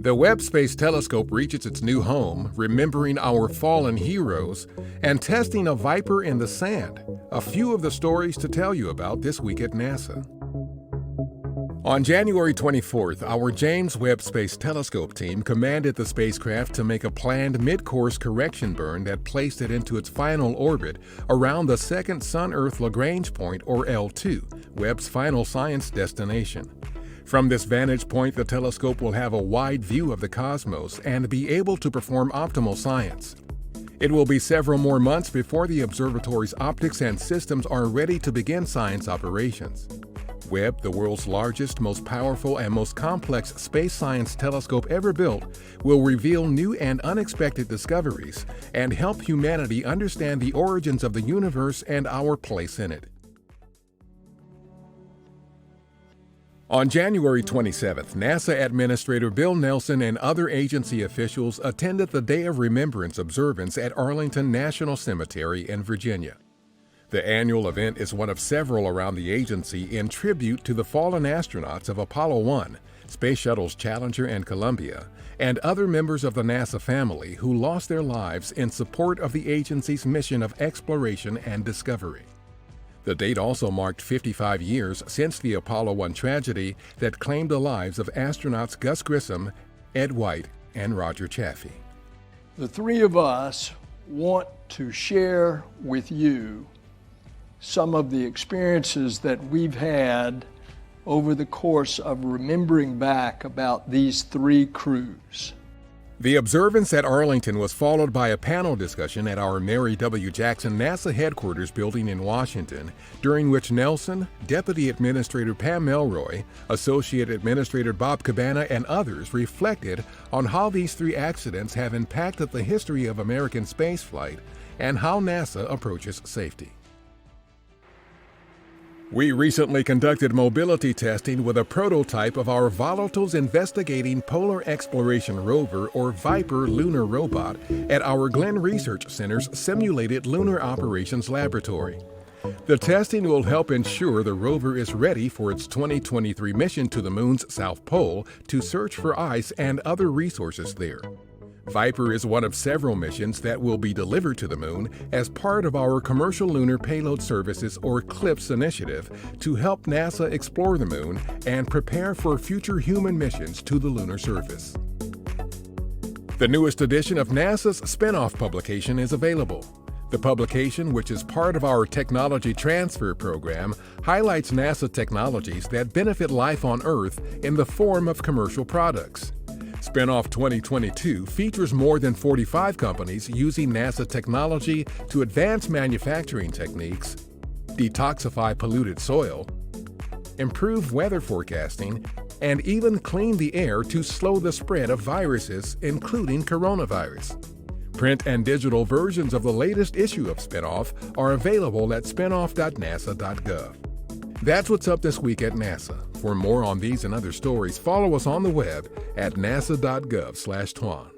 The Webb Space Telescope reaches its new home, remembering our fallen heroes, and testing a viper in the sand. A few of the stories to tell you about this week at NASA. On January 24th, our James Webb Space Telescope team commanded the spacecraft to make a planned mid-course correction burn that placed it into its final orbit around the second Sun-Earth Lagrange point, or L2, Webb's final science destination. From this vantage point, the telescope will have a wide view of the cosmos and be able to perform optimal science. It will be several more months before the observatory's optics and systems are ready to begin science operations. Webb, the world's largest, most powerful, and most complex space science telescope ever built, will reveal new and unexpected discoveries and help humanity understand the origins of the universe and our place in it. On January 27th, NASA Administrator Bill Nelson and other agency officials attended the Day of Remembrance observance at Arlington National Cemetery in Virginia. The annual event is one of several around the agency in tribute to the fallen astronauts of Apollo 1, Space Shuttles Challenger and Columbia, and other members of the NASA family who lost their lives in support of the agency's mission of exploration and discovery. The date also marked 55 years since the Apollo 1 tragedy that claimed the lives of astronauts Gus Grissom, Ed White, and Roger Chaffee. The three of us want to share with you some of the experiences that we've had over the course of remembering back about these three crews. The observance at Arlington was followed by a panel discussion at our Mary W. Jackson NASA headquarters building in Washington, during which Nelson, Deputy Administrator Pam Melroy, Associate Administrator Bob Cabana, and others reflected on how these three accidents have impacted the history of American spaceflight and how NASA approaches safety. We recently conducted mobility testing with a prototype of our Volatiles Investigating Polar Exploration Rover, or VIPER, lunar robot at our Glenn Research Center's Simulated Lunar Operations Laboratory. The testing will help ensure the rover is ready for its 2023 mission to the Moon's South Pole to search for ice and other resources there. VIPER is one of several missions that will be delivered to the Moon as part of our Commercial Lunar Payload Services, or CLPS, initiative to help NASA explore the Moon and prepare for future human missions to the lunar surface. The newest edition of NASA's spin-off publication is available. The publication, which is part of our Technology Transfer program, highlights NASA technologies that benefit life on Earth in the form of commercial products. Spinoff 2022 features more than 45 companies using NASA technology to advance manufacturing techniques, detoxify polluted soil, improve weather forecasting, and even clean the air to slow the spread of viruses, including coronavirus. Print and digital versions of the latest issue of Spinoff are available at spinoff.nasa.gov. That's what's up this week at NASA. For more on these and other stories, follow us on the web at nasa.gov/twan.